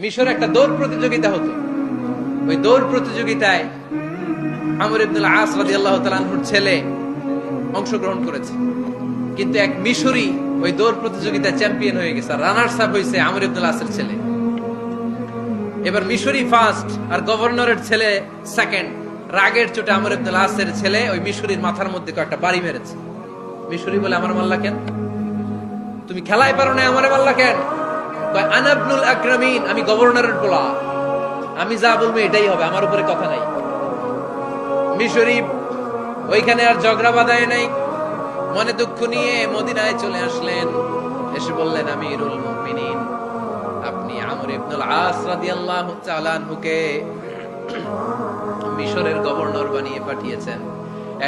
মিশরে একটা দৌড় প্রতিযোগিতা হতো। ওই দৌড় প্রতিযোগিতায় আমর ইবনুল আস রাদিয়াল্লাহু তাআলা আনহুর ছেলে অংশগ্রহণ করেছে, কিন্তু এক মিশরি ওই দৌড় প্রতিযোগিতায় চ্যাম্পিয়ন হয়ে গেছে। রানার্স আপ হয়েছে আমর ইবনুল আসের ছেলে। এবার মিশরি ফার্স্ট আর গভর্নরের ছেলে সেকেন্ড। রাগের চোটে আমর ইবনুল আসের ছেলে ওই মিশরির মাথার মধ্যে কয়েকটা বাড়ি মেরেছে। মিশরি বলে, আমার মাল্লা কেন? তুমি খেলায় পারো না, আমারে মাল্লা কেন? আনা ইবনুল আকরামিন, আমি গভর্নরের পোলা, আমি যা বলবো এটাই হবে, আমার উপরে কথা নাই। মিশরি ওইখানে আর ঝগড়া বাঁধায় নাই, মনে দুঃখ নিয়ে মদিনায় চলে আসলেন। এসে বললেন, আমিরুল মুমিনিন, আপনি আমর ইবনুল আস রাদিয়াল্লাহু তাআলা আনহুকে মিশরের গভর্নর বানিয়ে পাঠিয়েছেন।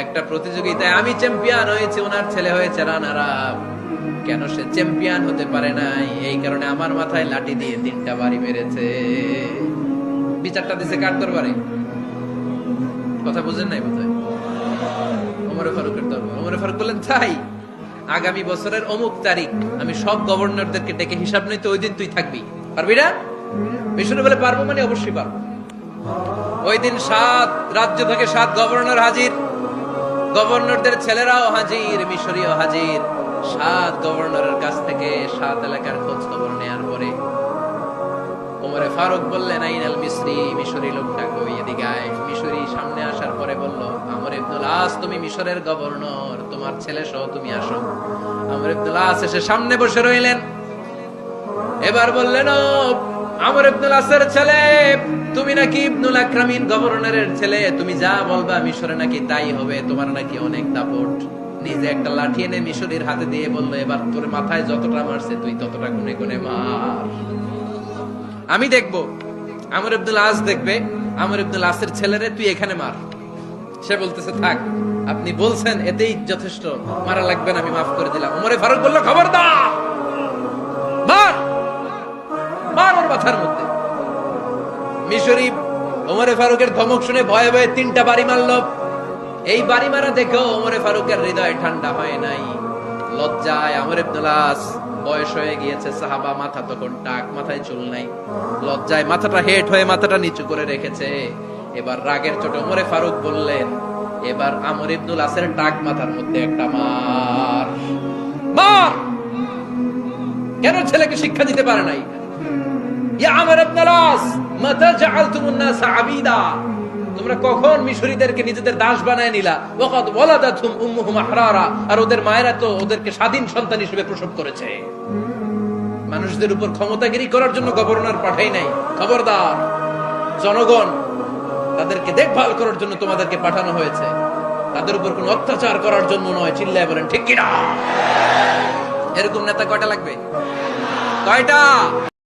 একটা প্রতিযোগিতায় আমি চ্যাম্পিয়ন হয়েছি, ওনার ছেলে হয়েছে রানার আপ। কেন সে চ্যাম্পিয়ন হতে পারে নাই? এই কারণে আমার মাথায় লাঠি দিয়ে 3টা বাড়ি মেরেছে। বিচারটা দিছে কার দরবারে? কথা বুঝেন নাই বোধহয়? ওমর ফারুকের দরবার। ওমর ফারুক বললেন, তাই আগামী বছরের অমুক তারিখ আমি সব গভর্নরদেরকে ডেকে হিসাব নিতে, ওই দিন তুই থাকবি, পারবি না? মিশরে বলে, পারবো মানে অবশ্যই পারবো। ওই দিন 7 রাজ্য থেকে 7 গভর্নর হাজির, গভর্নরদের ছেলেরাও হাজির, মিশরীয় হাজির। 7 গভর্নরের কাছ থেকে 7 এলাকার খোঁজ খবর নেয়ার পরে ওমরে ফারুক বললেন, আইনাল মিসরি, মিশরি লোকটা কই, এদিকে আয়। মিশরি সামনে আসার পরে বলল, আমর ইবনুল আস, তুমি মিশরের গভর্নর, তোমার ছেলে সহ তুমি আসো। আমর ইবনুল আস এসে সামনে বসে রইলেন। এবার বললেন, ও আমর ইবনুল আসের ছেলে, তুমি নাকি ইবনুল আকরামিন গভর্নরের ছেলে, তুমি যা বলবা মিশরে নাকি তাই হবে, তোমার নাকি অনেক দাপট। নিজে একটা লাঠি এনে মিশরীর হাতে দিয়ে বললো, এবার তোর মাথায় যতটা মারছে তুই ততটা গুনে গুনে মার, আমি দেখবো। আমর ইবনুল আস দেখবে, আমর ইবনুল আসের ছেলেরে তুই এখানে মার। সে বলতেছে, থাক, আপনি বলছেন এতেই যথেষ্ট, মারা লাগবে না, আমি মাফ করে দিলাম। ওমরে ফারুক বলল, খবরদার, মার, মার ওর মাথার মধ্যে। মিশরি ওমরে ফারুকের ধমক শুনে ভয়ে ভয়ে 3টা বাড়ি মারলো। এই বাড়ি মারা দেখেও ওমরে ফারুকের হৃদয় ঠান্ডা হয় নাই। লজ্জায় আমর ইবনুল আস, বয়স হয়ে গিয়েছে, সাহাবা, মাথা তখন টাক, মাথায় চুল নাই, লজ্জায় মাথাটা হেট হয়ে মাথাটা নিচু করে রেখেছে। এবার রাগের চোটে ওমরে ফারুক বললেন, এবার আমর ইবনুল আসের টাক মাথার মধ্যে একটা মার, মার। কেন ছেলেকে শিক্ষা দিতে পারে নাই? ইয়া আমর ইবনুল আস, মাতা জাআলতুমুন নাস আবিদা, তোমরা কখন মিশরীদেরকে নিজেদের দাস বানায় নিলা? ওয়াকাদ ওয়ালাদাতুম উম্মুহুম আহরারা, আর ওদের মায়েরা তো ওদেরকে স্বাধীন সন্তান হিসেবে প্রসব করেছে। মানুষদের উপর ক্ষমতাগিরি করার জন্য গভর্নর পাঠাই নাই। খবরদার, জনগণ, তাদেরকে দেখভাল করার জন্য তোমাদেরকে পাঠানো হয়েছে, তাদের উপর কোনো অত্যাচার করার জন্য নয়। চিল্লায় বলেন ঠিক কিনা? এরকম নেতা কয়টা লাগবে? কয়টা?